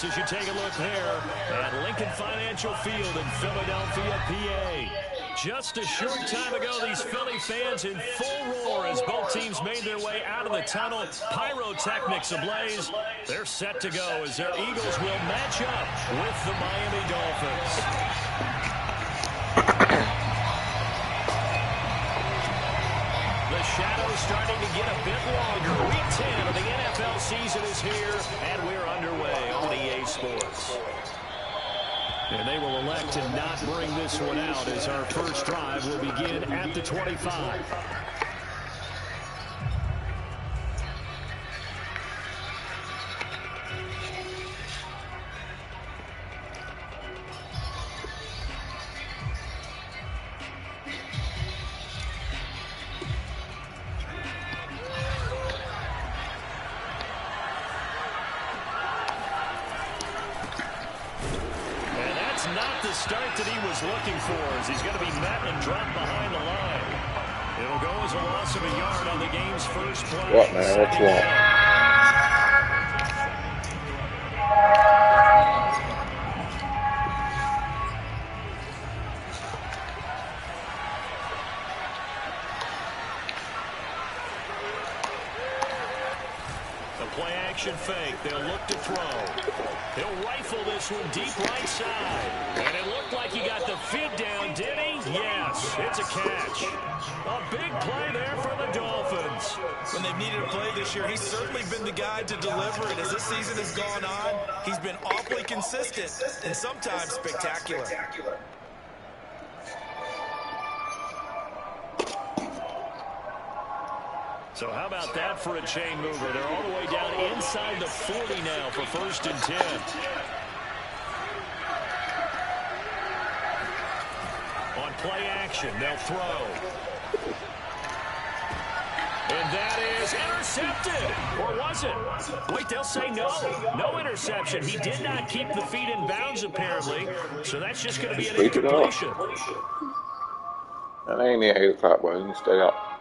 As you take a look there at Lincoln Financial Field in Philadelphia, PA. Just a short time ago, these Philly fans in full roar as both teams made their way out of the tunnel. Pyrotechnics ablaze. They're set to go as their Eagles will match up with the Miami Dolphins. The shadow's starting to get a bit longer. Week 10 of the NFL season is here, and we're underway on EA Sports. And they will elect to not bring this one out as our first drive will begin at the 25. Not the start that he was looking for, as he's going to be met and dropped behind the line. It'll go as a loss of a yard on the game's first play. What, man? What's wrong? Play-action fake. They'll look to throw. He'll rifle this one deep right side. And it looked like he got the feet down, did he? Yes, it's a catch. A big play there for the Dolphins. When they've needed a play this year, he's certainly been the guy to deliver it. As this season has gone on, he's been awfully consistent and sometimes spectacular. So how about that for a chain mover? They're all the way down inside the 40 now for 1st and 10. On play action, they'll throw. And that is intercepted. Or was it? Wait, they'll say no. No interception. He did not keep the feet in bounds, apparently. So that's just going to be an incompletion. That ain't the 8 o'clock, boy. You can stay up.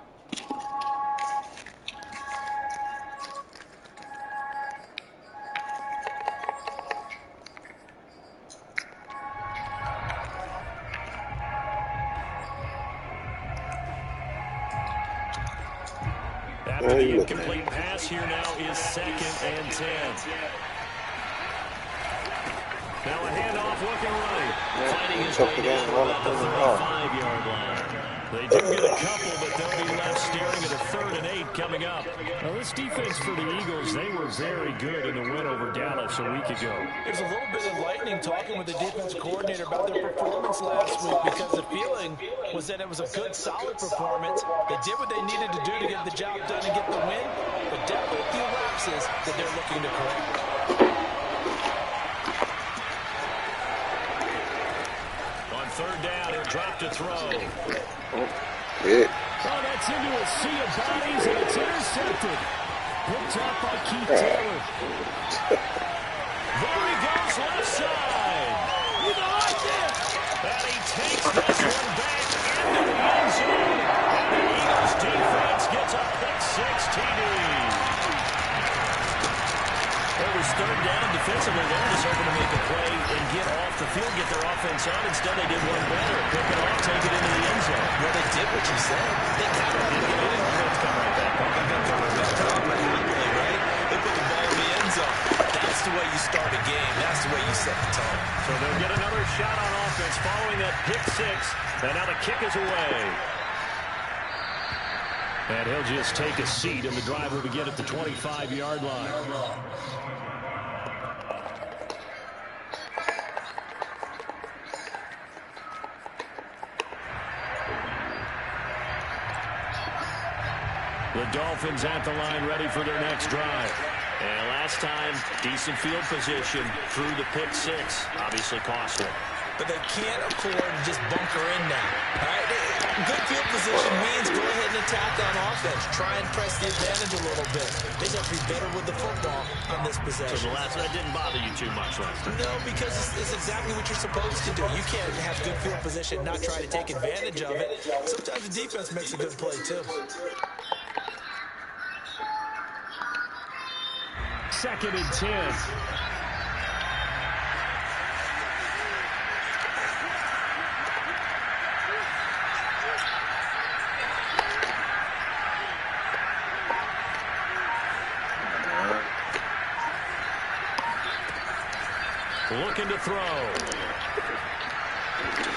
After the incomplete pass, here now is 2nd and 10. Now a handoff looking right. Fighting his way down about the 35-yard line. They do get a couple, but they'll be left staring at a 3rd and 8 coming up. Now this defense for the Eagles, they were very good in the win over Dallas a week ago. There's a little bit of lightning talking with the defense coordinator about their performance last week, because the feeling was that it was a good, solid performance. They did what they needed to do to get the job done and get the win, but definitely a few lapses that they're looking to correct. On 3rd down, he'll drop to throw. Oh, yeah. Oh, that's into a sea of bodies, and it's intercepted. Picked up by Keith Taylor. There he goes, left side. You like it? And he takes this one back into the end zone. And the Eagles defense gets a pick-6 TD. It was 3rd down defensively. They were just hoping to make a play and get off the field, get their offense on. Instead, they did one better. Pick it off, take it into the end zone. Well, they did what you said. They kind of did get it. Let's come right back. Right? They put the ball in the end zone. That's the way you start a game. That's the way you set the tone. So they'll get another shot on offense following that pick-6. And now the kick is away. And he'll just take a seat, and the drive will begin at the 25-yard line. The Dolphins at the line, ready for their next drive. And last time, decent field position through the pick-6. Obviously costly. But they can't afford to just bunker in now. All right? Good field position means go ahead and attack on offense. Try and press the advantage a little bit. They just have to be better with the football on this possession. So that didn't bother you too much last time? No, because it's exactly what you're supposed to do. You can't have good field position and not try to take advantage of it. Sometimes the defense makes a good play, too. Second and 10. Looking to throw.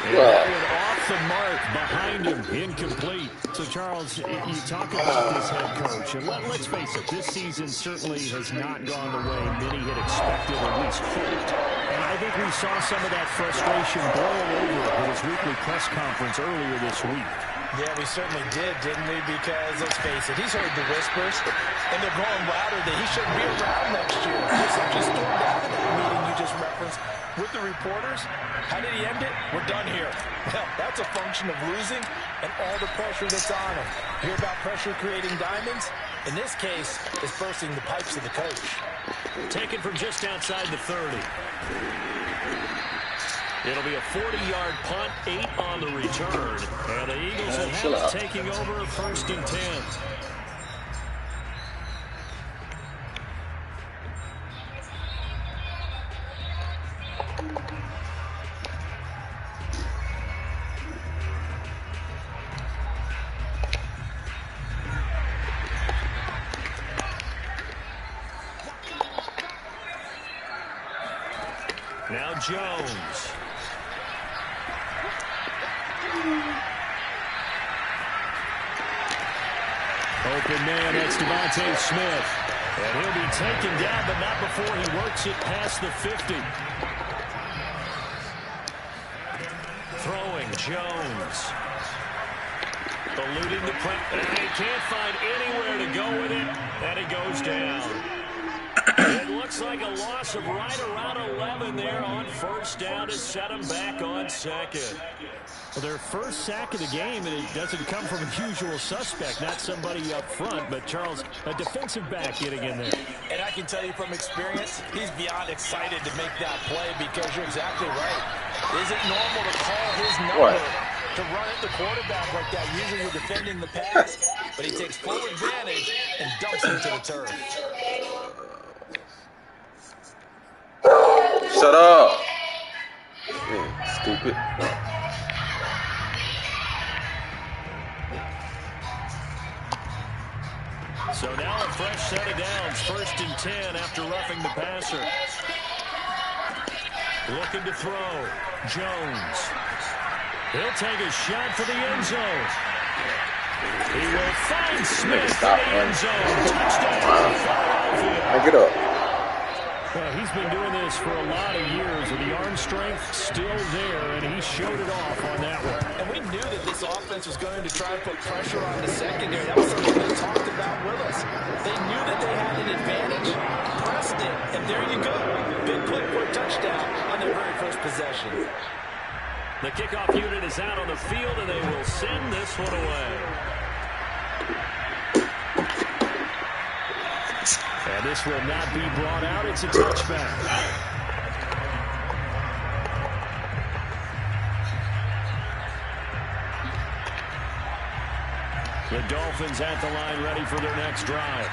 And off the mark behind him, incomplete. So, Charles, you talk about this head coach, and let's face it, this season certainly has not gone the way many had expected or at least hoped. And I think we saw some of that frustration boil over at his weekly press conference earlier this week. Yeah, we certainly did, didn't we? Because, let's face it, he's heard the whispers, and they're growing louder that he shouldn't be around next year. He essentially stormed out of that meeting you just referenced with the reporters. How did he end it? We're done here. Well, that's a function of losing and all the pressure that's on him. Hear about pressure creating diamonds? In this case, it's bursting the pipes of the coach. Taken from just outside the 30. It'll be a 40-yard punt, 8 on the return. And the Eagles will have it taking over first and 10. Now Jones. Open man, that's Devontae Smith. And he'll be taken down, but not before he works it past the 50. Throwing, Jones. Eluding the press. And he can't find anywhere to go with it. And it goes down. It looks like a loss of right around 11 there on first down to set him back on second. Well, their first sack of the game, and it doesn't come from a usual suspect, not somebody up front, but Charles, a defensive back getting in there. And I can tell you from experience, he's beyond excited to make that play because you're exactly right. Is it normal to call his number to run at the quarterback like that? Usually you're defending the pass, but he takes full advantage and dumps it to the turf. Shut up. Stupid. So now a fresh set of downs, first and 10 after roughing the passer. Looking to throw, Jones. He'll take a shot for the end zone. He will find Smith for the end zone. Touchdown, Philadelphia. Get up. Well, he's been doing this for a lot of years, and the arm strength still there, and he showed it off on that one. And we knew that this offense was going to try to put pressure on the secondary. That was something they talked about with us. They knew that they had an advantage, pressed it, and there you go. Big play for a touchdown on their very first possession. The kickoff unit is out on the field, and they will send this one away. And this will not be brought out. It's a touchback. The Dolphins at the line ready for their next drive.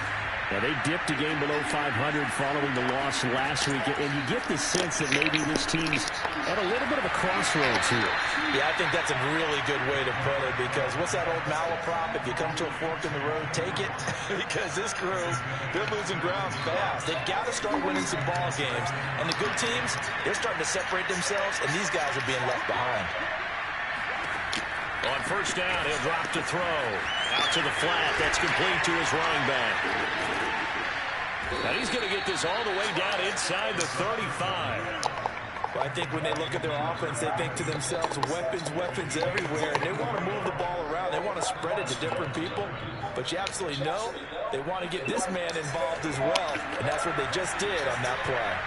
Now, they dipped a game below 500 following the loss last week, and you get the sense that maybe this team's at a little bit of a crossroads here. Yeah, I think that's a really good way to put it, because what's that old malaprop? If you come to a fork in the road, take it. Because this crew, they're losing ground fast. They've got to start winning some ball games. And the good teams, they're starting to separate themselves, and these guys are being left behind. On first down, he'll drop to throw. Out to the flat. That's complete to his running back. Now he's going to get this all the way down inside the 35. Well, I think when they look at their offense, they think to themselves, weapons everywhere. And they want to move the ball around. They want to spread it to different people. But you absolutely know they want to get this man involved as well. And that's what they just did on that play.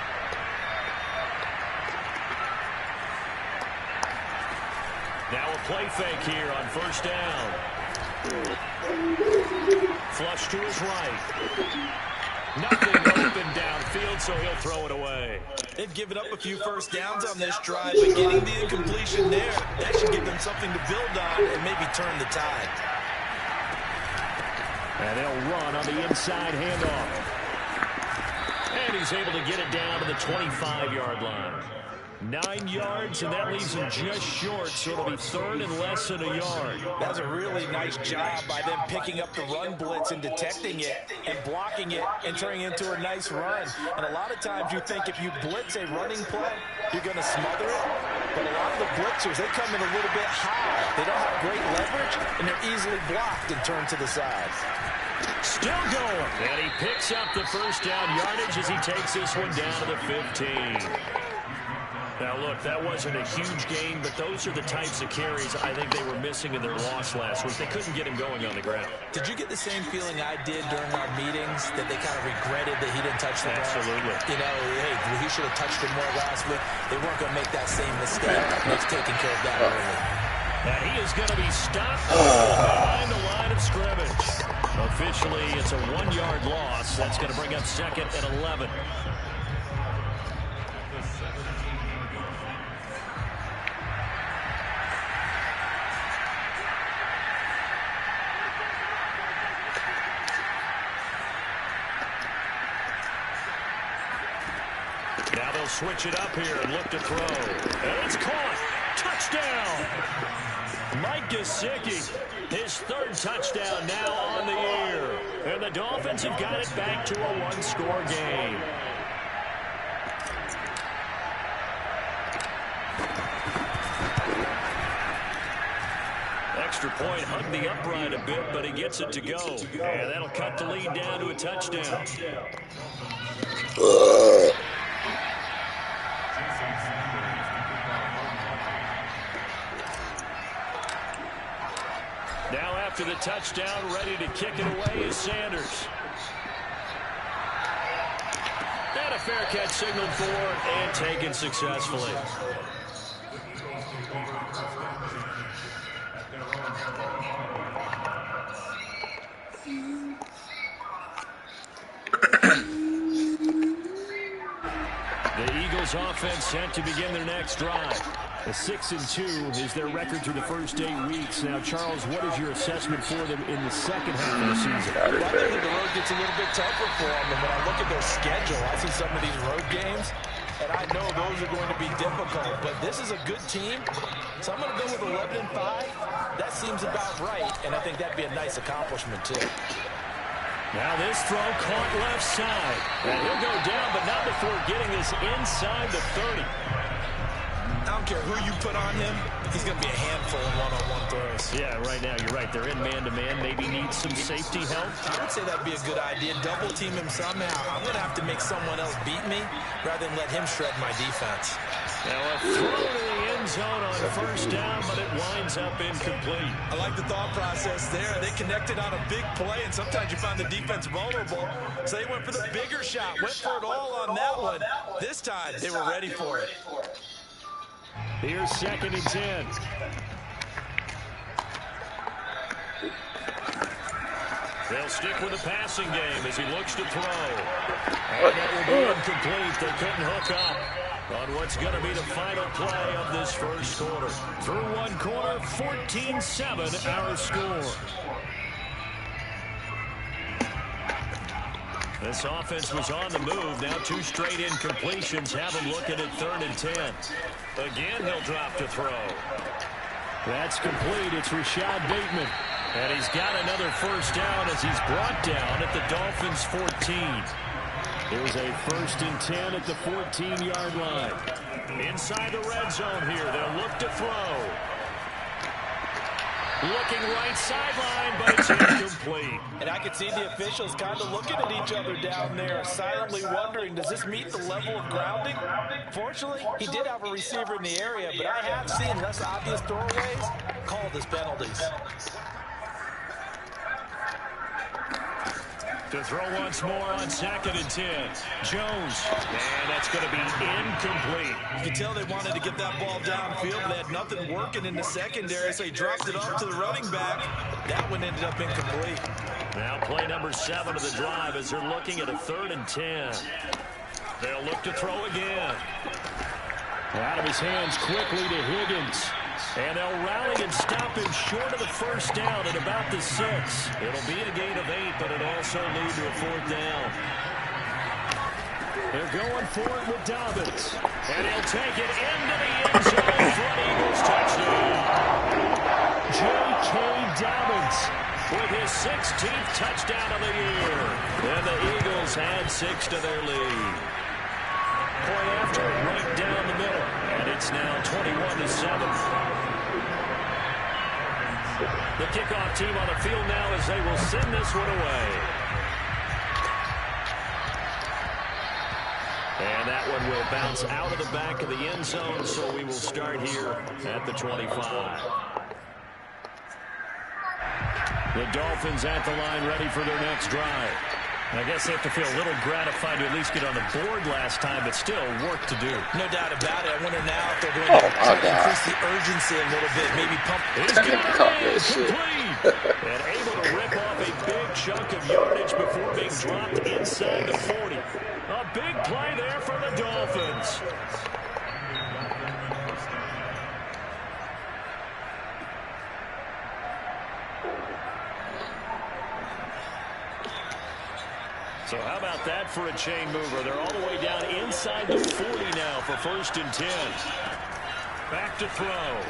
Now a play fake here on first down. Flush to his right. Nothing open downfield, so he'll throw it away. They've given up a few first downs on this drive, but getting the incompletion there, that should give them something to build on and maybe turn the tide. And they'll run on the inside handoff. And he's able to get it down to the 25-yard line. 9 yards, and that leaves him just short, so it'll be third and less than a yard. That's a really nice job by them picking up the run blitz and detecting it and blocking it and turning it into a nice run. And a lot of times you think if you blitz a running play, you're going to smother it. But a lot of the blitzers, they come in a little bit high. They don't have great leverage, and they're easily blocked and turned to the side. Still going. And he picks up the first down yardage as he takes this one down to the 15. Now, look, that wasn't a huge gain, but those are the types of carries I think they were missing in their loss last week. They couldn't get him going on the ground. Did you get the same feeling I did during our meetings, that they kind of regretted that he didn't touch the ball? Absolutely. You know, hey, he should have touched it more last week. They weren't going to make that same mistake. They've taken care of that early. And he is going to be stopped behind the line of scrimmage. Officially, it's a 1-yard loss. That's going to bring up second and 11. Now they'll switch it up here and look to throw. And it's caught. Touchdown. Mike Gesicki, his third touchdown now on the year. And the Dolphins have got it back to a one-score game. Extra point hugged the upright a bit, but he gets it to go. And that'll cut the lead down to a touchdown. Now after the touchdown, ready to kick it away is Sanders. And a fair catch signaled for and taken successfully. The Eagles offense set to begin their next drive. A 6-2 is their record through the first 8 weeks. Now, Charles, what is your assessment for them in the second half of the season? Well, I think the road gets a little bit tougher for them. And when I look at their schedule, I see some of these road games, and I know those are going to be difficult. But this is a good team, so I'm going to go with 11-5. That seems about right, and I think that'd be a nice accomplishment, too. Now this throw caught left side. And he'll go down, but not before getting this inside the 30. I don't care who you put on him, he's going to be a handful in one-on-one throws. Yeah, right now, you're right. They're in man-to-man. Maybe need some safety help. I would say that'd be a good idea. Double team him somehow. I'm going to have to make someone else beat me rather than let him shred my defense. Now a throw to the end zone on first down, but it winds up incomplete. I like the thought process there. They connected on a big play, and sometimes you find the defense vulnerable. So they went for the bigger shot, went for it all on that one. This time, they were ready for it. Here's 2nd and 10. They'll stick with the passing game as he looks to throw. And that will be incomplete. They couldn't hook up on what's going to be the final play of this first quarter. Through one quarter, 14-7 our score. This offense was on the move. Now 2 straight incompletions have him looking at 3rd and 10. Again, he'll drop to throw. That's complete. It's Rashad Bateman. And he's got another first down as he's brought down at the Dolphins' 14. Here's a 1st and 10 at the 14-yard line. Inside the red zone here. They'll look to throw. Looking right sideline, but it's incomplete. And I could see the officials kind of looking at each other down there, silently wondering, does this meet the level of grounding? Fortunately, he did have a receiver in the area, but I have seen less obvious throwaways called as penalties. To throw once more on 2nd and 10. Jones. And that's going to be incomplete. You can tell they wanted to get that ball downfield. They had nothing working in the secondary, so he dropped it off to the running back. That one ended up incomplete. Now play number 7 of the drive as they're looking at a 3rd and 10. They'll look to throw again. Out of his hands quickly to Higgins. And they'll rally and stop him short of the 1st down at about the 6. It'll be a gain of 8, but it'll also lead to a 4th down. They're going for it with Dobbins. And he'll take it into the end zone for an Eagles touchdown. J.K. Dobbins with his 16th touchdown of the year. And the Eagles add 6 to their lead. Point after right down the middle. And it's now 21-7. The kickoff team on the field now as they will send this one away. And that one will bounce out of the back of the end zone, so we will start here at the 25. The Dolphins at the line ready for their next drive. I guess they have to feel a little gratified to at least get on the board last time, but still work to do. No doubt about it. I wonder now if they're going to try to increase the urgency a little bit, maybe pump. He's got it complete. And able to rip off a big chunk of yardage before being dropped inside the 40. A big play there for the Dolphins. So how about that for a chain mover? They're all the way down inside the 40 now for 1st and 10. Back to throw.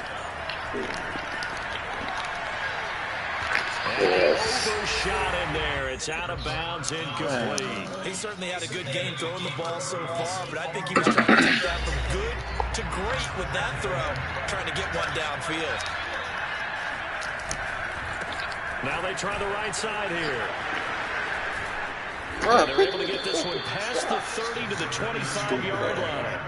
And overshot in there. It's out of bounds, incomplete. He certainly had a good game throwing the ball so far, but I think he was trying to take that from good to great with that throw, trying to get one downfield. Now they try the right side here. And they're able to get this one past the 30 to the 25-yard line.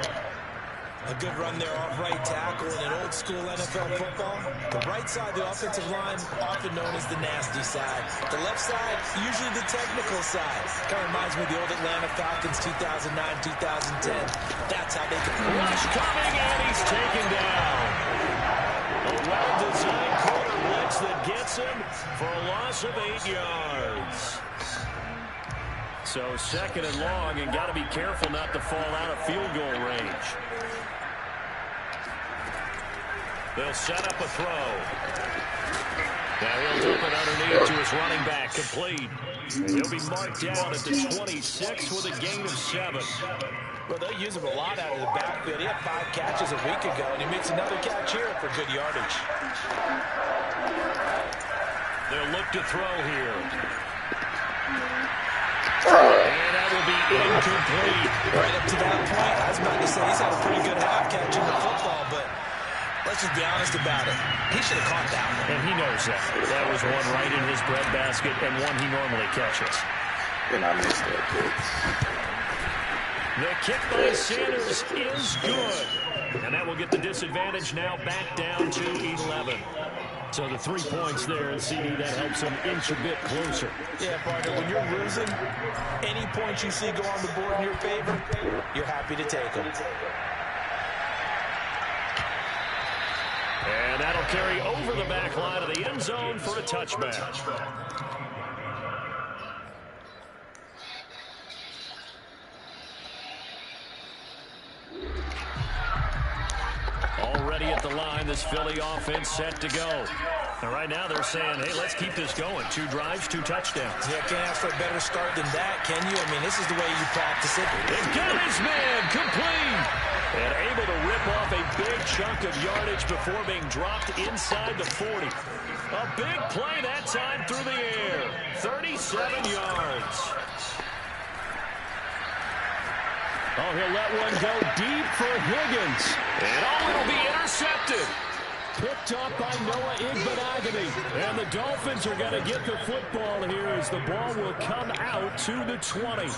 A good run there off right tackle in an old-school NFL football. The right side of the offensive line, often known as the nasty side. The left side, usually the technical side. Kind of reminds me of the old Atlanta Falcons 2009-2010. That's how they can... Rush coming, and he's taken down. A well-designed quarter blitz that gets him for a loss of 8 yards. So 2nd and long, and got to be careful not to fall out of field goal range. They'll set up a throw. Now he'll dump it underneath to his running back, complete. And he'll be marked down at the 26 with a gain of 7. Well, they'll use him a lot out of the backfield. He had 5 catches a week ago, and he makes another catch here for good yardage. They'll look to throw here. And that will be incomplete. Right up to that point, I was about to say he's had a pretty good half catching the football, but let's just be honest about it. He should have caught that one. And he knows that. That was one right in his breadbasket and one he normally catches. And I missed that kick. The kick by Sanders is good. And that will get the disadvantage now back down to 11. So the 3 points there, and CD, that helps them inch a bit closer. Yeah, partner, when you're losing, any points you see go on the board in your favor, you're happy to take them. And that'll carry over the back line of the end zone for a touchback. Already at the line, this Philly offense set to go. And right now they're saying, hey, let's keep this going. 2 drives, 2 touchdowns. Yeah, can't ask for a better start than that, can you? I mean, this is the way you practice it. They've got his man complete. And able to rip off a big chunk of yardage before being dropped inside the 40. A big play that time through the air. 37 yards. Oh, he'll let one go deep for Higgins. And it'll be intercepted. Picked up by Noah Igbinoghene. And the Dolphins are going to get the football here as the ball will come out to the 20.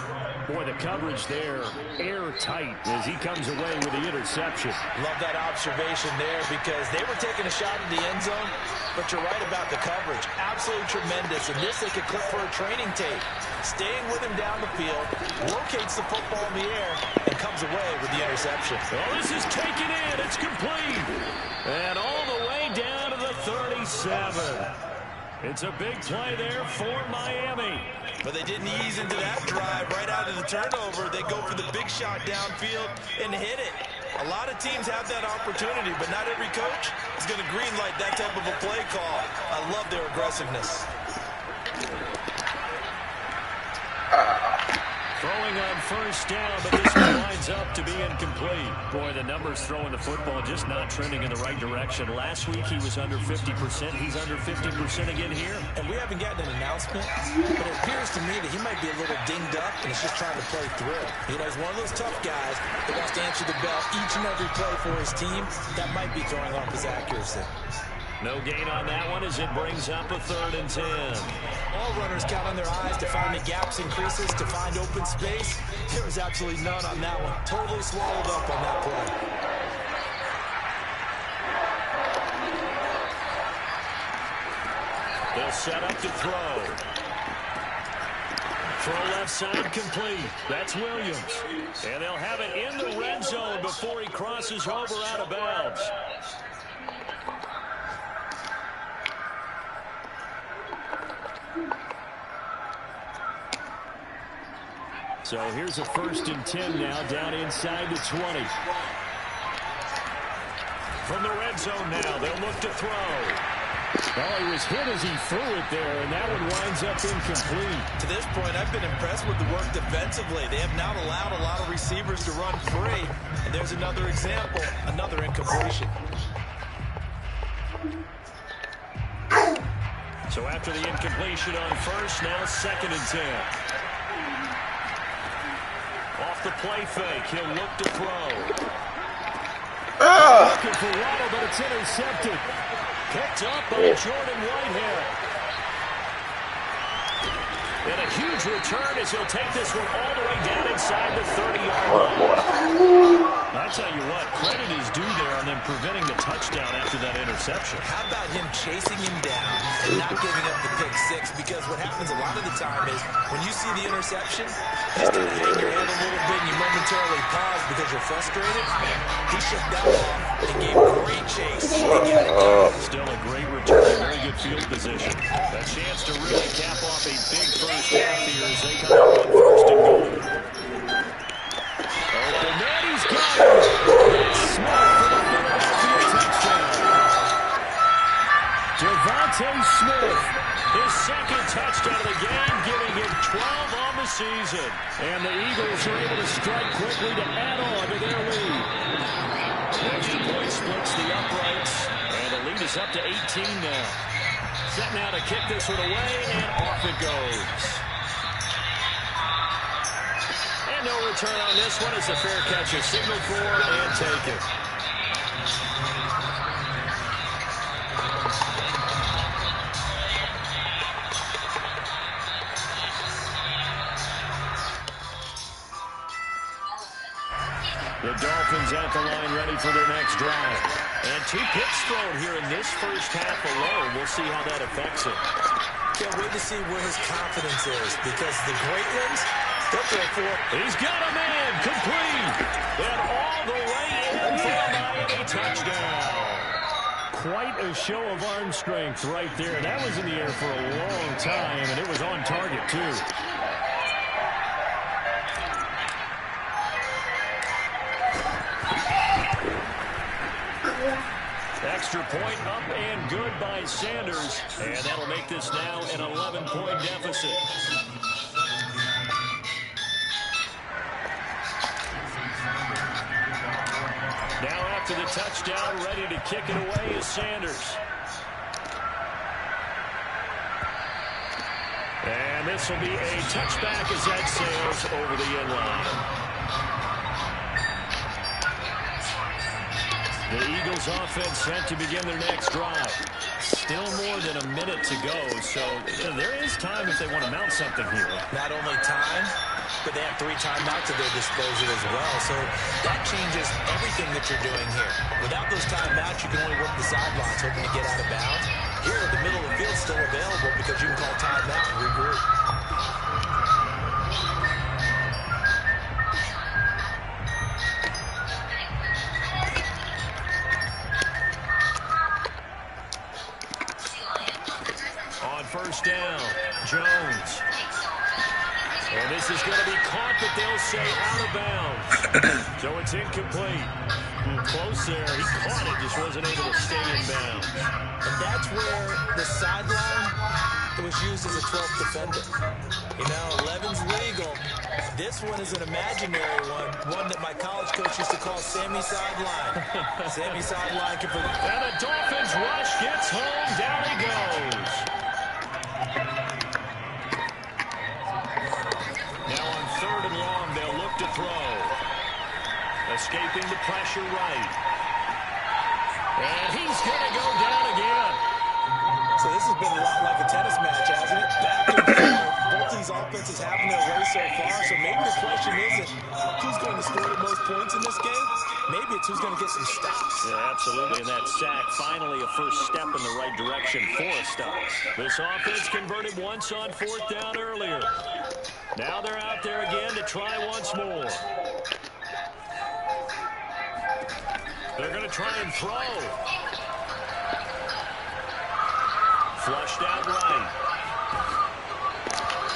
Boy, the coverage there, airtight as he comes away with the interception. Love that observation there because they were taking a shot at the end zone, but you're right about the coverage. Absolutely tremendous. And this they could clip for a training tape. staying with him down the field, locates the football in the air, and comes away with the interception. Oh, this is taken in. It's complete. And all the way down to the 37. It's a big play there for Miami. But they didn't ease into that drive right out of the turnover. They go for the big shot downfield and hit it. A lot of teams have that opportunity, but not every coach is going to green light that type of a play call. I love their aggressiveness. Throwing on first down, but this one winds up to be incomplete. Boy, the numbers throwing the football just not trending in the right direction. Last week he was under 50%. He's under 50% again here. And we haven't gotten an announcement, but it appears to me that he might be a little dinged up and is just trying to play through. You know, he's one of those tough guys that wants to answer the bell each and every play for his team. That might be throwing off his accuracy. No gain on that one as it brings up a 3rd and 10. All runners count on their eyes to find the gaps and creases, to find open space. There was absolutely none on that one. Totally swallowed up on that play. They'll set up to throw. Throw left side complete. That's Williams. And they'll have it in the red zone before he crosses over out of bounds. So here's a 1st and 10 now, down inside the 20. From the red zone now, they'll look to throw. Oh, he was hit as he threw it there, and that one winds up incomplete. To this point, I've been impressed with the work defensively. They have not allowed a lot of receivers to run free. And there's another example, another incompletion. So after the incompletion on first, now 2nd and 10. Off the play fake, he'll look to throw. Looking for Waddle, but it's intercepted. Picked up by Jordan Whitehead. And a huge return as he'll take this one all the way down inside the 30-yard line. I tell you what, credit is due there on them preventing the touchdown after that interception. How about him chasing him down and not giving up the pick six? Because what happens a lot of the time is when you see the interception, you start to hang your head a little bit and you momentarily pause because you're frustrated. He shook that off and gave great chase. Still a great return, very good field position. A chance to really cap off a big first half here as they come up on 1st and goal. Open net, he's got it. Smith for the Philadelphia touchdown. Devontae Smith, his 2nd touchdown of the game, giving him 12 on the season. And the Eagles are able to strike quickly to add on to their lead. Extra point splits the uprights, and the lead is up to 18 now. Set now to kick this one away, and off it goes. And no return on this one as the fair catch is signaled for and taken. The Dolphins at the line ready for their next drive. And 2 picks thrown here in this first half alone. We'll see how that affects it. Can't wait to see where his confidence is because the great ones, they'll throw for. He's got a man complete. And all the way in for a Miami touchdown. Quite a show of arm strength right there. That was in the air for a long time, and it was on target, too. Extra point up and good by Sanders. And that'll make this now an 11-point deficit. Now after the touchdown, ready to kick it away is Sanders. And this will be a touchback as that sails over the end line. The Eagles offense set to begin their next drive. Still more than a minute to go, so there is time if they want to mount something here. Not only time, but they have 3 timeouts at their disposal as well. So that changes everything that you're doing here. Without those timeouts, you can only work the sidelines, hoping to get out of bounds. Here, the middle of the field is still available because you can call timeout and regroup. first down. Jones. And this is going to be caught, but they'll say out of bounds. So it's incomplete. Close there. He caught it, just wasn't able to stay in bounds. And that's where the sideline was used as a 12th defender. You know, 11's legal. This one is an imaginary one that my college coach used to call Sammy Sideline. Sammy Sideline can put. And the Dolphins rush gets home. Down he goes. Now on 3rd and long, they'll look to throw. Escaping the pressure right. And he's going to go down again. So this has been a lot like a tennis match, hasn't it? Back and forth. Both these offenses having their way so far. So maybe the question isn't who's going to score the most points in this game. Maybe it's who's going to get some stops. Yeah, absolutely. And that sack, finally a first step in the right direction for a stop. This offense converted once on 4th down earlier. Now they're out there again to try once more. They're going to try and throw. Flushed out right.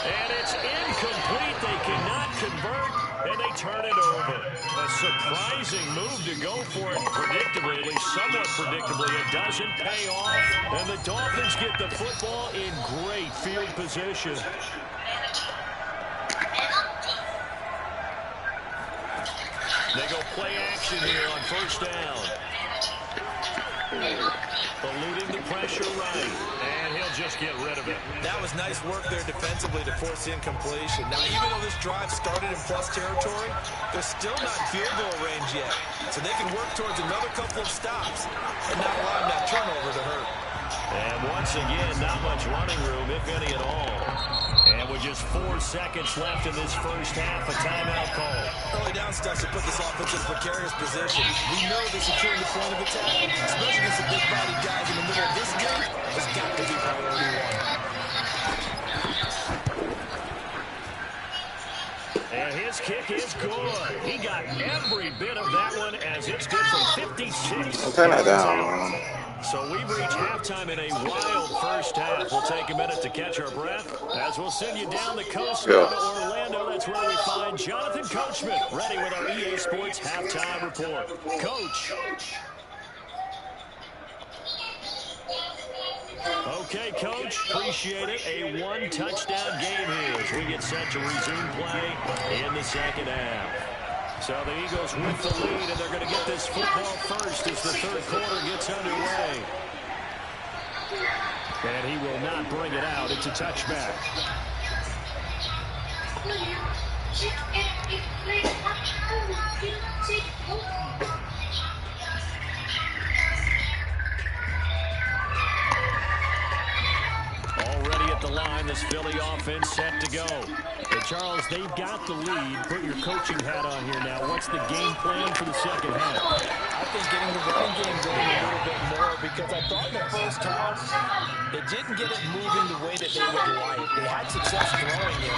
And it's incomplete. They cannot convert, and they turn it over. A surprising move to go for it predictably, at least somewhat predictably. It doesn't pay off, and the Dolphins get the football in great field position. They go play action here on first down. Eluding the pressure right, and he'll just get rid of it. That was nice work there defensively to force incompletion. Now, even though this drive started in plus territory, they're still not in field goal range yet. So they can work towards another couple of stops and not allow that turnover to hurt. And once again, not much running room, if any at all. And with just 4 seconds left in this first half, a timeout call. Early down stuff to put this offense in a precarious position. We know the securing the point of attack, especially against the big-bodied guys in the middle of this game, has got to be priority one. And his kick is good. He got every bit of that one as it's good from 56. Turn that down, man. So we've reached halftime in a wild first half. We'll take a minute to catch our breath as we'll send you down the coast to Orlando. That's where we find Jonathan Coachman ready with our EA Sports halftime report. Coach. Okay, Coach, appreciate it. A one-touchdown game here as we get set to resume play in the second half. So the Eagles with the lead, and they're going to get this football first as the third quarter gets underway. And he will not bring it out. It's a touchback. Already at the line, this Philly offense set to go. And Charles, they've got the lead. Put your coaching hat on here now. What's the game plan for the second half? I think getting the running game going a little bit more, because I thought in the first half they didn't get it moving the way that they would like. They had success throwing it.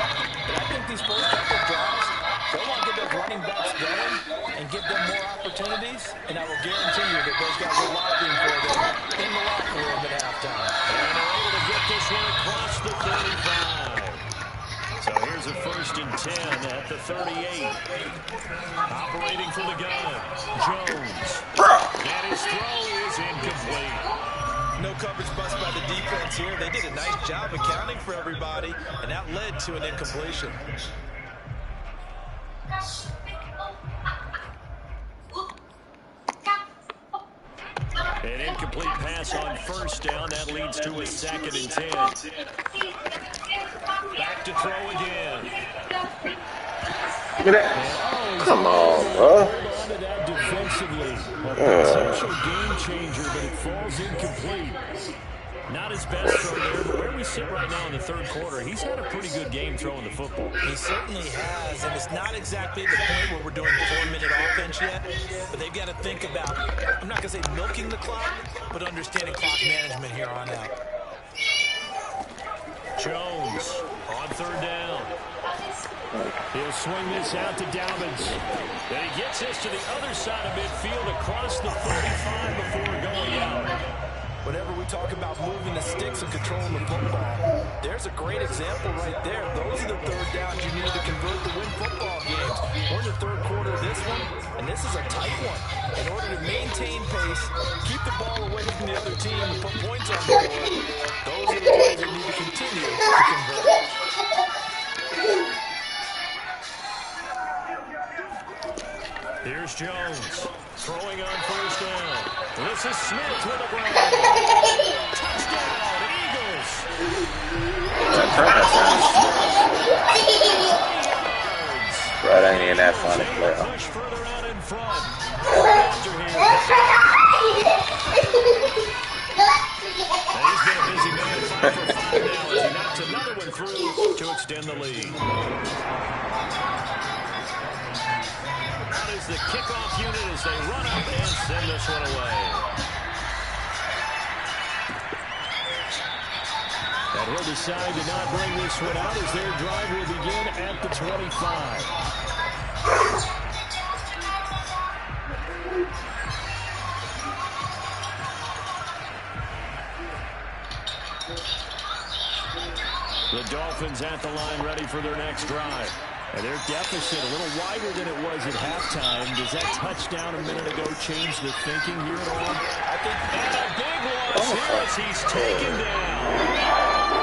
But I think these first couple of drives, they want to get those running backs going and give them more opportunities. And I will guarantee you that those guys are lobbying for them in the locker room at halftime. And they're able to get this one across the 35. So here's a 1st and 10 at the 38. Operating from the gun, Jones. And his throw is incomplete. No coverage bust by the defense here. They did a nice job accounting for everybody, and that led to an incompletion. An incomplete pass on first down. That leads to a 2nd and 10. Back to throw again. Come on, bro. Hold on to that defensively. A potential game changer, but it falls incomplete. Not his best throw there, but where we sit right now in the third quarter, he's had a pretty good game throwing the football. He certainly has, and it's not exactly the point where we're doing 4-minute offense yet, but they've got to think about, I'm not going to say milking the clock, but understanding clock management here on out. Jones on 3rd down. He'll swing this out to Dobbins. And he gets this to the other side of midfield across the 35 before going out. whenever we talk about moving the sticks and controlling the football, there's a great example right there. Those are the third downs you need to convert to win football games. We're in the third quarter of this one, and this is a tight one. In order to maintain pace, keep the ball away from the other team, and put points on the board, those are the plays that need to continue to convert. Here's Jones, throwing on first down. This is Smith with a grab. Touchdown, Eagles. Right, I ain't that funny. Push further out in front. He's been a busy man for 5 now as he knocks another one through to extend the lead. Out is the kickoff unit as they run up and send this one away. And he'll decide to not bring this one out as their drive will begin at the 25. The Dolphins at the line ready for their next drive. And their deficit a little wider than it was at halftime. Does that touchdown a minute ago change the thinking here at all? I think, and a big loss here as he's taken down.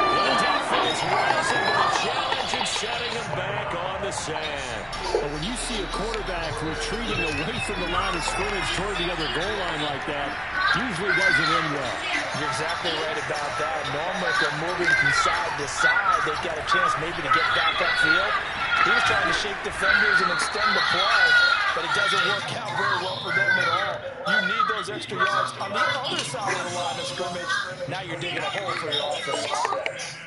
The defense rising to the challenge and setting him back on the sand. But when you see a quarterback retreating away from the line of scrimmage toward the other goal line like that, usually doesn't end well. You're exactly right about that. Normally, if they're moving from side to side, they've got a chance maybe to get back upfield. He was trying to shake defenders and extend the play, but it doesn't work out very well for them at all. You need those extra yards on the other side of the line of scrimmage. Now you're digging a hole for your offense.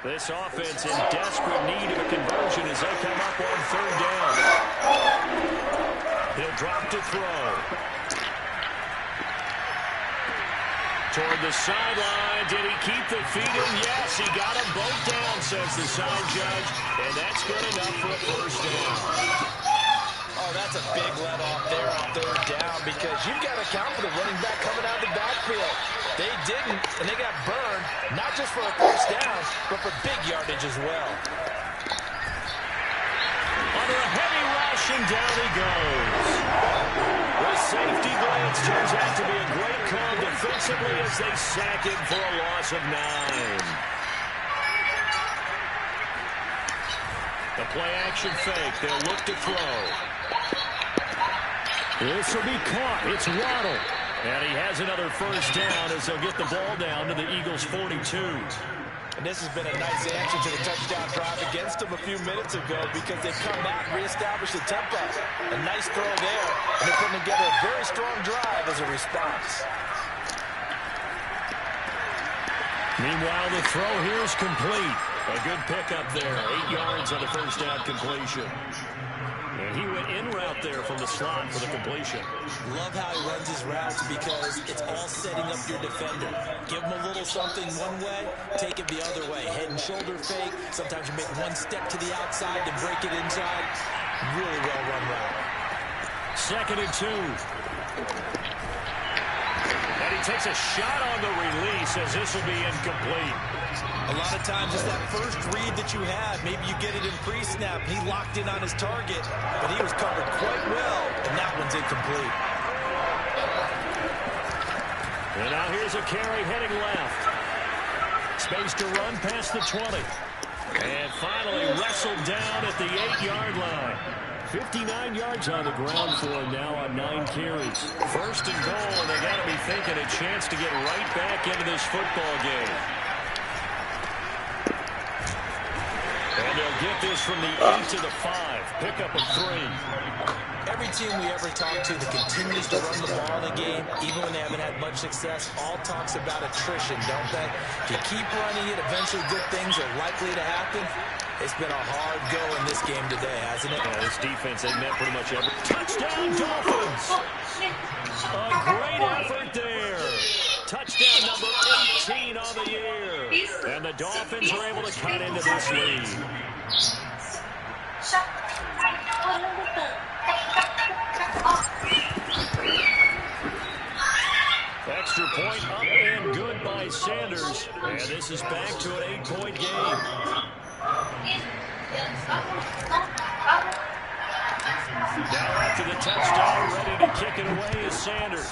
This offense in desperate need of a conversion as they come up on third down. He'll drop to throw. Toward the sideline. Did he keep the feet in? Yes, he got them both down, says the side judge. And that's good enough for a first down. Oh, that's a big let off there on third down because you've got to account for the running back coming out of the backfield. They didn't, and they got burned, not just for a first down, but for big yardage as well. Under a heavy rush, and down he goes. The safety glance turns out to be a great call defensively as they sack him for a loss of 9. The play-action fake. They'll look to throw. This will be caught. It's Waddle. And he has another first down as they'll get the ball down to the Eagles' 42. And this has been a nice answer to the touchdown drive against them a few minutes ago because they've come back and reestablished the tempo. A nice throw there, and they're putting together a very strong drive as a response. Meanwhile, the throw here is complete. A good pickup there. 8 yards on the first down completion. And he went in route there from the slot for the completion. Love how he runs his routes because it's all setting up your defender. Give him a little something one way, take it the other way. Head and shoulder fake. Sometimes you make one step to the outside and break it inside. Really well run route. 2nd and 2. And he takes a shot on the release as this will be incomplete. A lot of times it's that first read that you have. Maybe you get it in pre-snap. He locked in on his target, but he was covered quite well, and that one's incomplete. And now here's a carry heading left. Space to run past the 20. And finally wrestled down at the 8-yard line. 59 yards on the ground for him now on 9 carries. 1st and goal, and they got to be thinking a chance to get right back into this football game. And they'll get this from the 8 to the 5. Pickup of 3. Every team we ever talk to that continues to run the ball in a game, even when they haven't had much success, all talks about attrition, don't they? If you keep running it, eventually good things are likely to happen. It's been a hard go in this game today, hasn't it? Yeah, this defense, they met pretty much every... Touchdown, Dolphins! A great effort there. Touchdown number 18 on the year. And the Dolphins are able to cut into this lead. this is back to an 8-point game. Now after the touchdown, ready to kick it away is Sanders.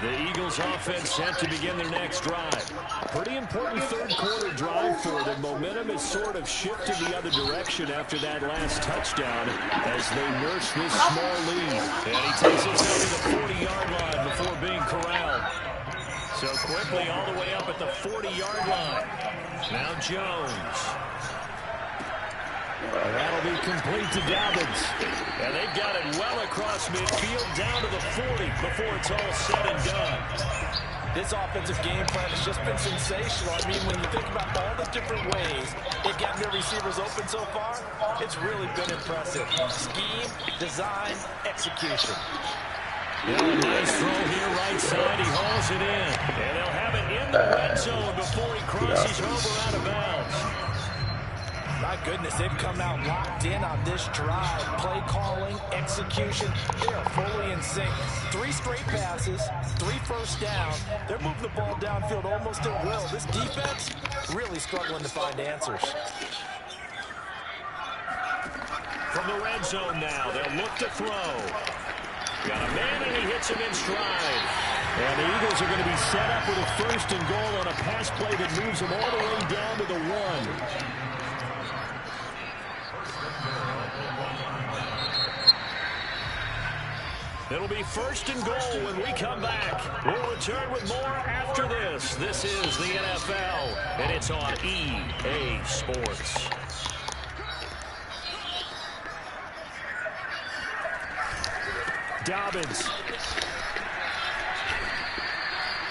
The Eagles offense set to begin their next drive. Pretty important third-quarter drive for them. Momentum has sort of shifted the other direction after that last touchdown as they nurse this small lead. And he takes us out to the 40-yard line before being corralled. So quickly all the way up at the 40-yard line. Now Jones. And that'll be complete to Dobbins. And they've got it well across midfield down to the 40 before it's all said and done. This offensive game plan has just been sensational. I mean, when you think about all the different ways they've gotten their receivers open so far, it's really been impressive. Scheme, design, execution. Yeah, nice throw here right side. He hauls it in. And they'll have it in the red zone before he crosses over out of bounds. My goodness, they've come out locked in on this drive. Play calling, execution, they are fully in sync. 3 straight passes, 3 first down. They're moving the ball downfield almost at will. This defense really struggling to find answers. From the red zone now, they'll look to throw. Got a man, and he hits him in stride. And the Eagles are going to be set up with a 1st and goal on a pass play that moves them all the way down to the 1. It'll be 1st and goal when we come back. We'll return with more after this. This is the NFL, and it's on EA Sports. Dobbins.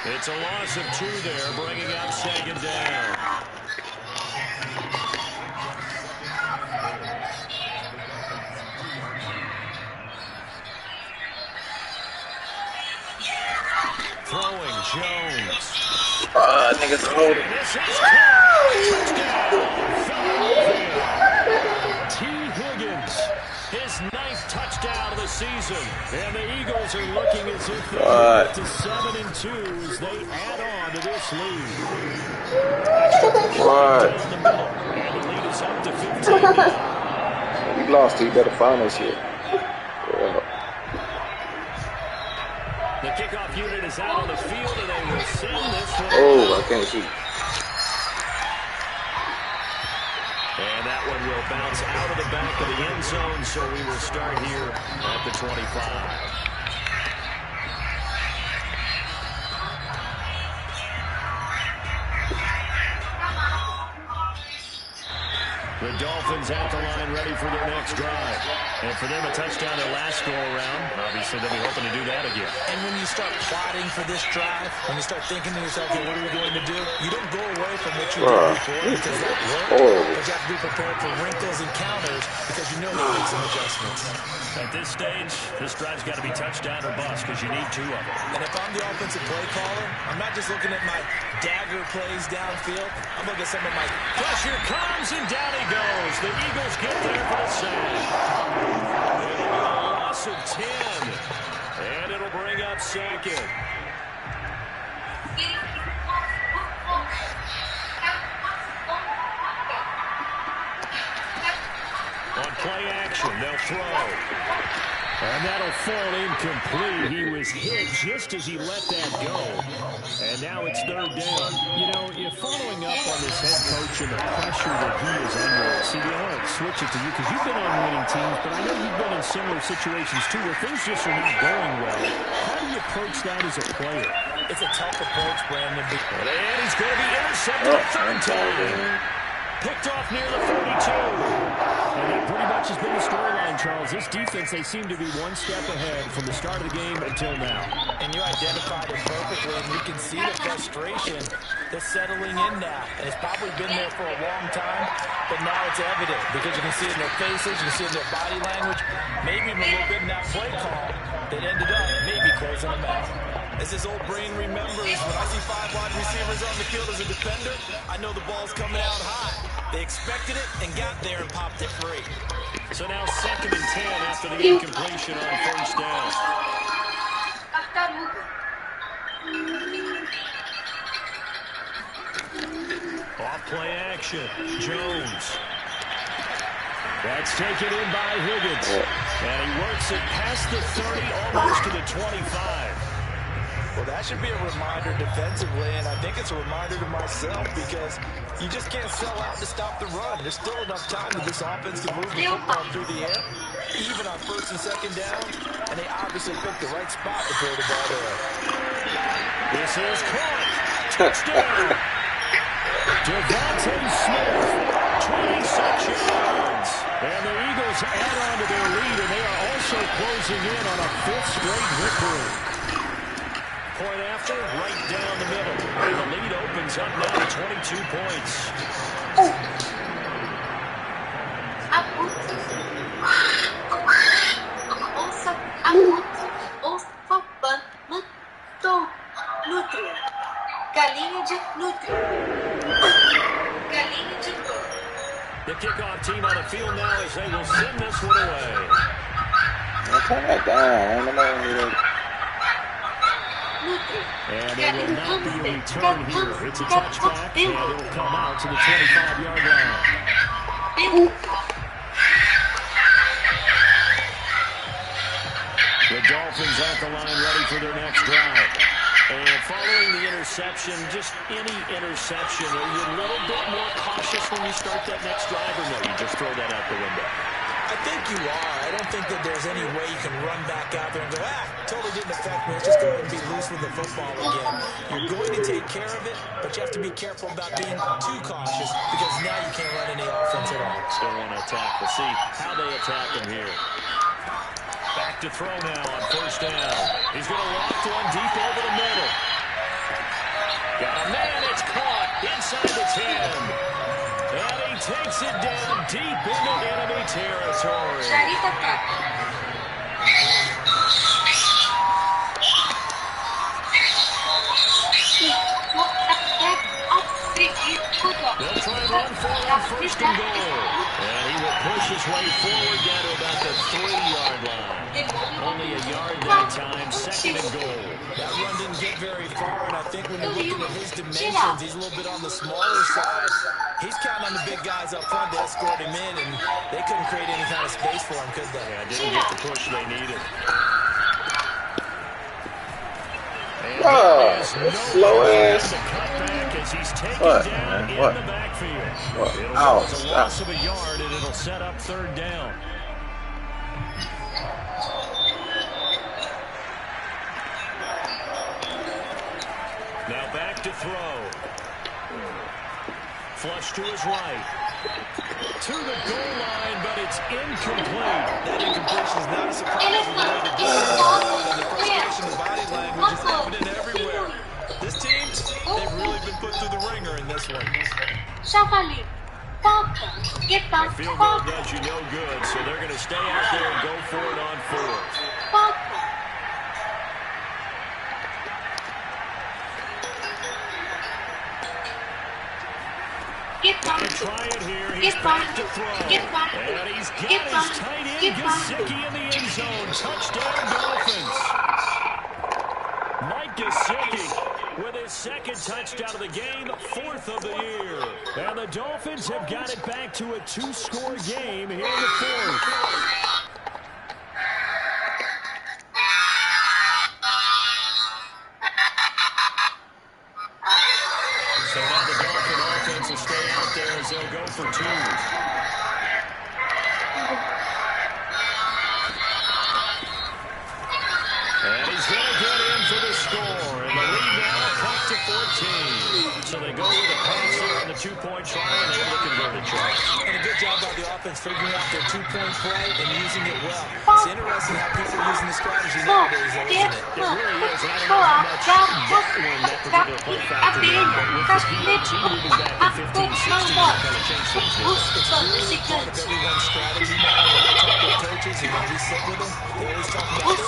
It's a loss of 2 there, bringing up 2nd down. Throwing Jones. Niggas holding. This is touchdown. T. Higgins, his 9th touchdown of the season. And the Eagles are looking as if they get to 7-2 as they add on to this lead. What? And the lead is up to 15 now. We lost. You better find us here. Yeah. The kickoff unit is out on the field, and they will send this one. Oh, I can't see. And that one will bounce out of the back of the end zone, so we will start here at the 25. The Dolphins at the line, ready for their next drive. And for them, a touchdown their last go-around. Obviously, they'll be hoping to do that again. And when you start plotting for this drive, when you start thinking to yourself, okay, what are we going to do? You don't go away from what you did before because that worked. But you have to be prepared for wrinkles and counters because you know you make some adjustments. At this stage, this drive's got to be touchdown or bust because you need 2 of them. And if I'm the offensive play caller, I'm not just looking at my dagger plays downfield. I'm looking at some of my pressure comes, and down he goes. The Eagles get there for the sack. A loss of 10. And it'll bring up 2nd. On play action, they'll throw. And that'll fall incomplete. He was hit just as he let that go. And now it's 3rd down. You know, you're following up on this head coach and the pressure that he is under. See, I want to switch it to you because you've been on winning teams, but I know you've been in similar situations too where things just are not going well. How do you approach that as a player? It's a tough approach, Brandon. And he's going to be intercepted a 3rd time. Picked off near the 42. And that pretty much has been the storyline, Charles. This defense, they seem to be 1 step ahead from the start of the game until now. And you identified it perfectly, and you can see the frustration that's settling in now. And it's probably been there for a long time, but now it's evident because you can see it in their faces, you can see it in their body language, maybe even a little bit in that play call that ended up maybe closing them out. As his old brain remembers, when I see 5 wide receivers on the field as a defender, I know the ball's coming out high. They expected it and got there and popped it free. So now 2nd and 10 after the incompletion on 1st down. Off play action. Jones. That's taken in by Higgins. And he works it past the 30, almost to the 25. Well, that should be a reminder defensively, and I think it's a reminder to myself because you just can't sell out to stop the run. There's still enough time for this offense to move the football through the air, even on 1st and 2nd down, and they obviously picked the right spot to throw the ball there. This is caught. Touchdown. Devontae Smith, 26 yards. And the Eagles add on to their lead, and they are also closing in on a 5th straight victory. Point after, right down the middle. And the lead opens up now to 22 points. The kickoff team on the field now as they will send this one away. Turn that down. And there will not be a return here. It's a touchback, and it'll come out to the 25-yard line. The Dolphins at the line ready for their next drive. And following the interception, just any interception, are you a little bit more cautious when you start that next drive, or no, you just throw that out the window? I think you are. I don't think that there's any way you can run back out there and go, totally didn't affect me. Let's just go ahead and be loose with the football again. You're going to take care of it, but you have to be careful about being too cautious because now you can't run any offense at all. Still want to attack. We'll see how they attack him here. Back to throw now on 1st down. He's going to loft one deep over the middle. Got a man. It's caught inside the 10. And he takes it down deep into enemy territory. They'll try and run for it on 1st and goal. And he will push his way forward down to about the 3-yard line. Only a yard that time, 2nd and goal. That run didn't get very far, and I think when you're looking at his dimensions, he's a little bit on the smaller side. He's counting on the big guys up front to escort him in, and they couldn't create any kind of space for him, could they? Yeah, didn't get the push they needed. Slow ass. As he's taken down in the backfield. It'll cause a loss of a yard, and it'll set up 3rd down. Now back to throw. Flush to his right. To the goal line, but it's incomplete. That incompletion is not a surprise with the way the defense is and the frustration of body language is evident everywhere. This team, they've really been put through the ringer in this one. The field goal does you no good, so they're going to stay out there and go for it on 4th. Try it here. He's back to throw. And he's got his tight end, Gesicki, in the end zone. Touchdown, Dolphins. Mike Gesicki with his 2nd touchdown of the game, 4th of the year. And the Dolphins have got it back to a 2-score game here in the 4th. So now the Dolphin offense will stay out there as they'll go for 2. And he's going to get in for the score. And the lead now cut to 14. So they go with a pass there on the 2-point try, and they're able to convert a try. And a good job by the offense figuring out their 2-point play and using it well. It's interesting how people are using the strategy nowadays, though, isn't it? It really is. And I don't know how much that particular play factor in, but with the PAT moving back to 15-16, it's going to change things. It's really part of everyone's strategy now. When I talk with coaches and when we sit with them, they always talk about their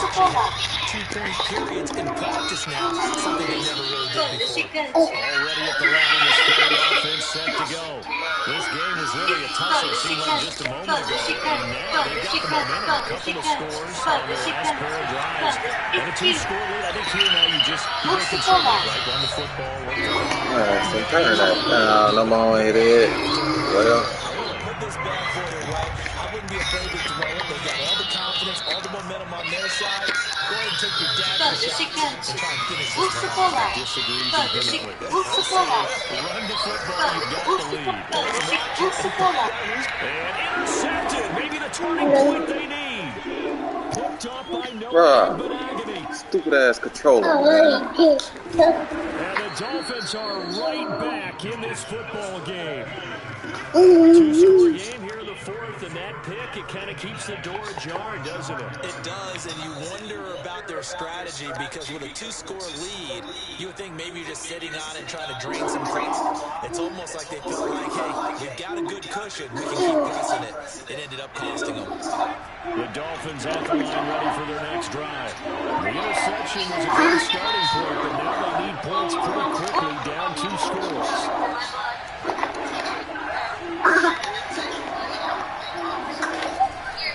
2-point periods in practice now, something they never really did before. Already at the line, this Philly offense set to go. This game was really a tussle, seemed like just a moment ago. And now they've got the momentum. A couple of scores on their last pair of drives. And a 2-score lead. I think here now you go conservative, right? Run the football, work the ball. Alright, so turn that down. No more it is. Well. Put this bad boy away. I wouldn't be afraid to throw it. They got all the confidence, all the momentum on their side. Go ahead and take your dagger shot and try and finish this one. Disagrees vehemently. Run the football, you've got the lead. And intercepted. Maybe the turning point they need. Picked off by Noah Benagany. Stupid ass controller, man. And the Dolphins are right back in this football game. 2-score game here in the fourth, and that pick, it kind of keeps the door ajar, doesn't it? It does, and you wonder about their strategy because with a 2-score lead, you would think maybe you're just sitting on it trying to drain some clock. It's almost like they felt like, hey, we've got a good cushion. We can keep pressing it. It ended up costing them. The Dolphins at the line ready for their next drive. The interception was a good starting point, but now they need points pretty quickly, down 2 scores.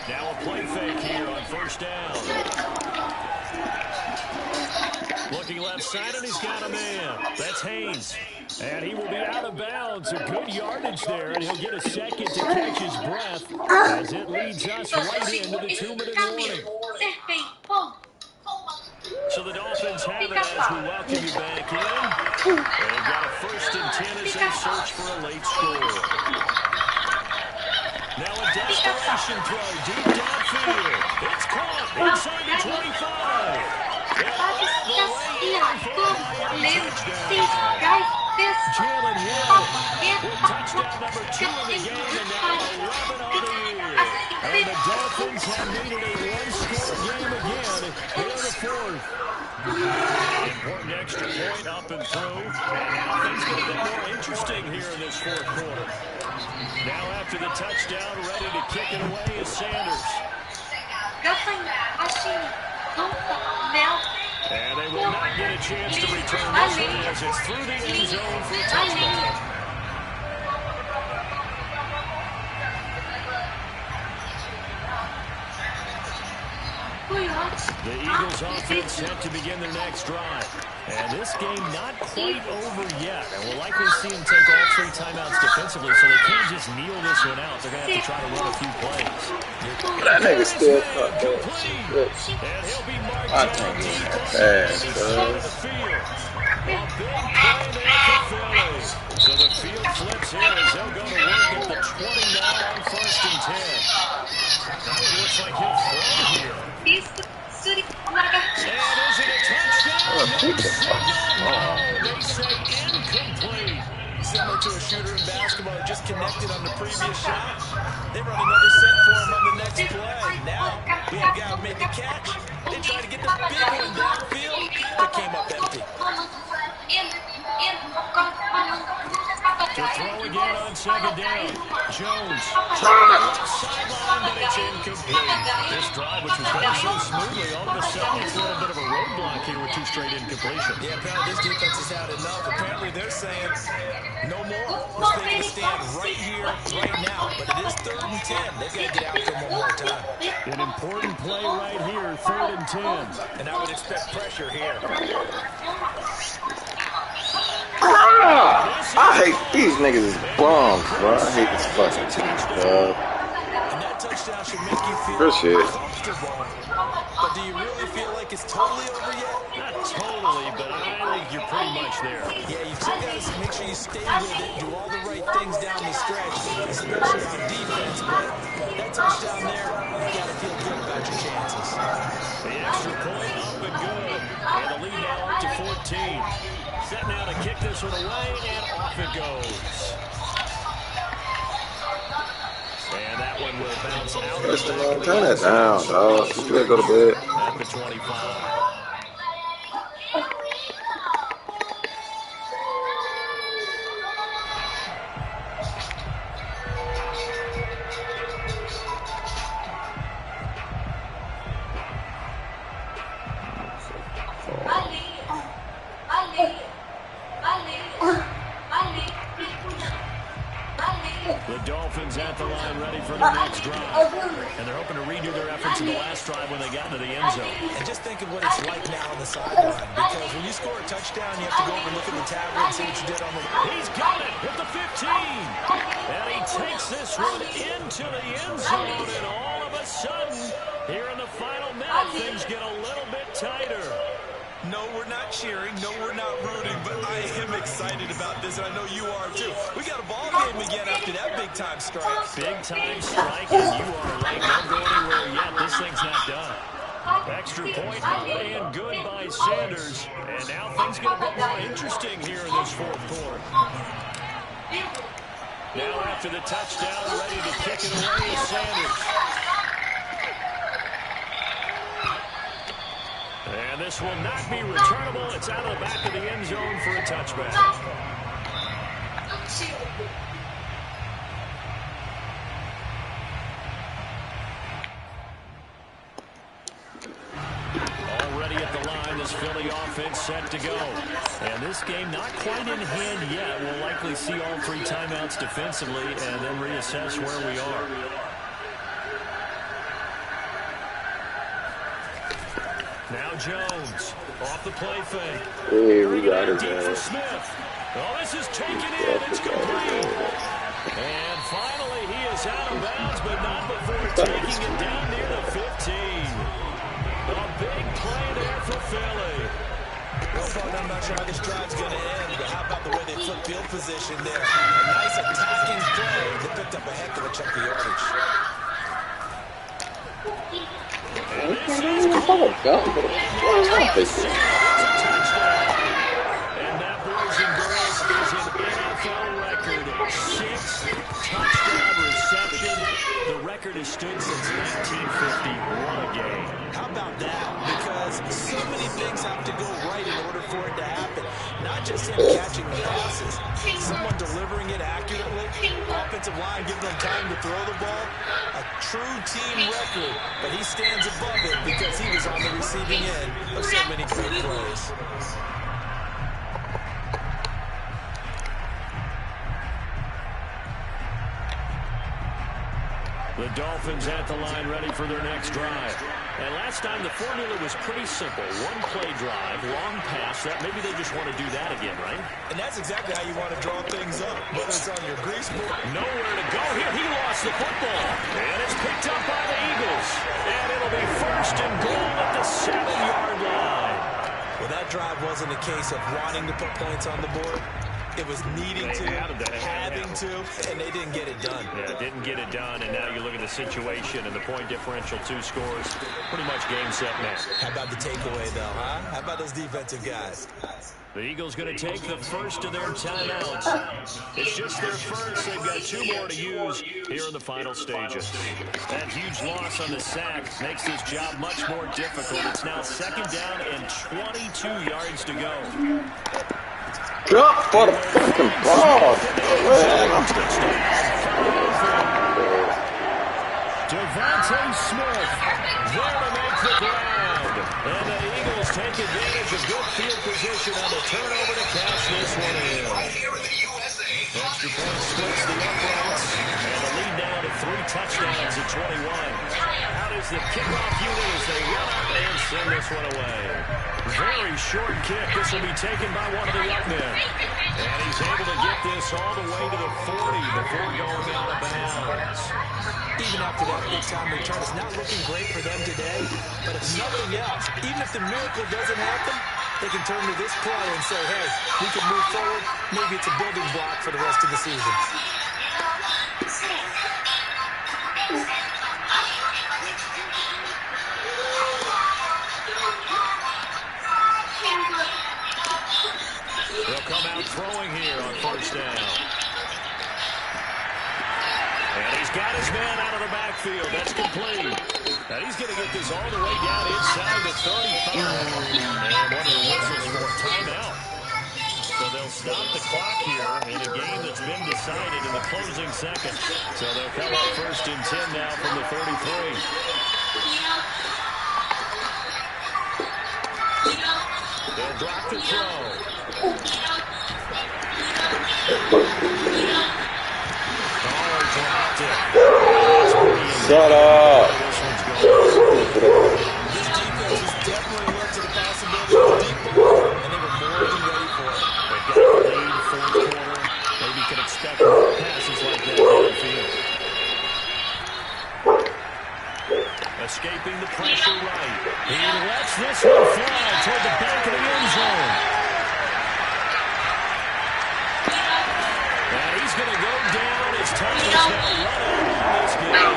Now a play fake here on first down. Looking left side, and he's got a man. That's Haynes. And he will be out of bounds. A good yardage there, and he'll get a second to catch his breath as it leads us right into the 2-minute warning. So the Dolphins have it as we welcome you back in. They've got a 1st and 10 as they search for a late score. Now a desperation throw deep downfield. It's caught inside the 25. Jalen Waddle with touchdown number 2 in the game, and now 11 on the year. And the Dolphins have made it a 1-score game again here in the fourth. Important extra point up and through, and now things get a bit more interesting here in this fourth quarter. Now after the touchdown, ready to kick it away is Sanders. And they will not get a chance to return this one as it's through the end zone for a touchdown. The Eagles offense set to begin their next drive. And this game not quite over yet. And we'll likely see them take all 3 timeouts defensively, so they can't just kneel this one out. They're going to have to try to run a few plays. That nigga still cut that. And he'll be marked I down can't deep get on that the fast, side of bro. the field. A big play there for Philly. So the field flips here as they'll go to work at the 20 now on 1st and 10. Now it looks like he'll throw here. And is it a touchdown? They say incomplete. Similar to a shooter in basketball who just connected on the previous shot. They run another set for him on the next play. Now we have got to make a catch. They try to get the big one downfield. It came up empty. To throw again on 2nd down. Jones trying the left sideline, but it's incomplete. This drive, which was going so smoothly, all of a sudden it's a little bit of a roadblock here with 2 straight incompletions. Yeah, apparently this defense has had enough. Apparently they're saying no more. We're taking a stand right here, right now. But it is 3rd and 10. They've got to get after them one more time. An important play right here, 3rd and 10. And I would expect pressure here. I hate these niggas is bums, bro. I hate this fucking team, bro. And that touchdown should make you feel Good shit. comfortable. But do you really feel like it's totally over yet? Not totally, but I think you're pretty much there. Yeah, you've still got to make sure you stay with it, do all the right things down the stretch, especially on defense. But that touchdown there, you've got to feel good about your chances. The extra point up and good. And the lead now up to 14. Set now to kick this one away, and off it goes. And that one will bounce out. Listen, man, turn that down, dog. You gotta go to bed. At the 25. to the last drive when they got into the end zone. And just think of what it's like now on the sideline, because when you score a touchdown, you have to go over and look at the tablet and see what you did on the... He's got it with the 15. And he takes this one into the end zone, and all of a sudden, here in the final minute, things get a little bit tighter. No, we're not cheering. No, we're not rooting, but I am excited about this, and I know you are too. We got a ball game again after that big-time strike. Big-time strike, and you are right. Don't go anywhere yet. This thing's not done. Extra point and good by Sanders. And now things get a bit more interesting here in this fourth quarter. Now after the touchdown, ready to kick it away is Sanders. And this will not be returnable. It's out of the back of the end zone for a touchback. Already at the line, this Philly offense set to go. And this game not quite in hand yet. We'll likely see all 3 timeouts defensively and then reassess where we are. Now Jones, off the play fake. Hey, we got it, deep man. for Smith. Oh, this is taken in. It's complete. And finally, he is out of bounds, but not before taking it down near the 15. A big play there for Philly. Well, I'm not sure how this drive's going to end, but how about the way they flip field position there? A nice attacking play. They picked up a heck of a chunk of yardage. And this is caught. And that, boys and girls, is an NFL record. 6 touchdown reception. The record has stood since 1950. What a game. How about that? Because so many things have to go right in order for it to happen. Not just him catching the passes. Someone delivering it accurately. Offensive line giving them time to throw the ball. A true team record. But he stands above it because he was on the receiving end of so many great plays. The Dolphins at the line ready for their next drive. And last time the formula was pretty simple. 1 play drive, long pass. That maybe they just want to do that again, right? And that's exactly how you want to draw things up. Whether it's on your grease board. Nowhere to go here. He lost the football. And it's picked up by the Eagles. And it'll be 1st and goal at the 7-yard line. Well, that drive wasn't a case of wanting to put points on the board. It was needing to, having to, and they didn't get it done. Yeah, didn't get it done, and now you look at the situation and the point differential, 2 scores, pretty much game, set, match. How about the takeaway, though, huh? How about those defensive guys? The Eagles going to take the first of their timeouts. It's just their first. They've got 2 more to use here in the final stages. That huge loss on the sack makes this job much more difficult. It's now 2nd down and 22 yards to go. Drop for the fucking ball. Devontae Smith there to make the ground. And the Eagles take advantage of good field position on the turnover to cash this one in. Extra point splits the uprights. And the lead now to 3 touchdowns at 21. Out is the kickoff unit as they run up and send this one away. Very short kick. This will be taken by one of the young men. And he's able to get this all the way to the 40 before going out of bounds. Even after that big-time return, it's not looking great for them today. But if nothing else, even if the miracle doesn't happen, they can turn to this play and say, hey, we can move forward. Maybe it's a building block for the rest of the season. They'll come out throwing here on 1st down. And he's got his man out of the backfield. That's complete. Now he's going to get this all the way down inside the 35. And one of the whistles for a timeout. So they'll stop the clock here in a game that's been decided in the closing seconds. So they'll come up 1st and 10 now from the 33. They'll drop the throw. Shut up. lets this one fly toward the back of the end zone. And he's going to go down as time is now running in this game.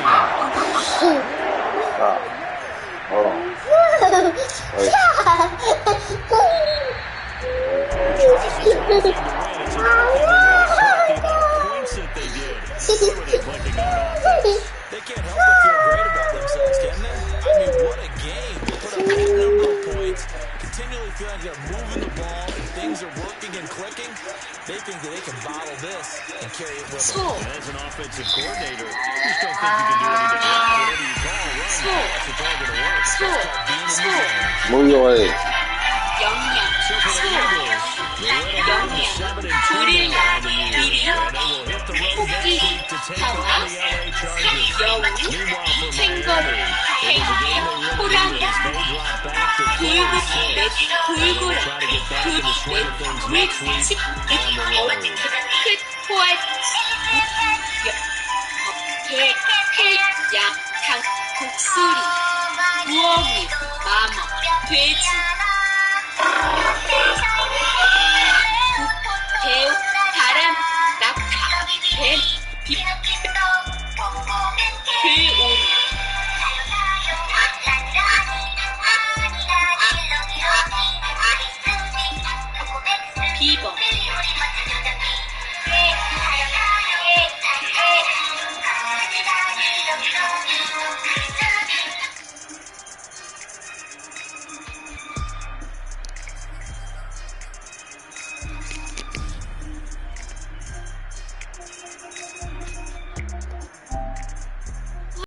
Stop. Hold on. Wait. They can't help but feel great about themselves, can they? I mean, what a game. They put up a good number of points, continually feel like they're moving the ball, and things are working and clicking. They think that they can bottle this and carry it with them. And as an offensive coordinator, you just don't think you can do anything wrong. Whatever you call, run, pass, it's all going to work. That's called being in the zone. Move your way. So for the Eagles, the win over the 7-2 now on the year. And they will hit the road next week to take on the LA Chargers. Meanwhile, for Miami, it was a game they really needed as they dropped back to 4-6. And they'll try to get back in the swing of things next week on the road. 양, 탕, 국수리, 부엉이, 마머, 돼지,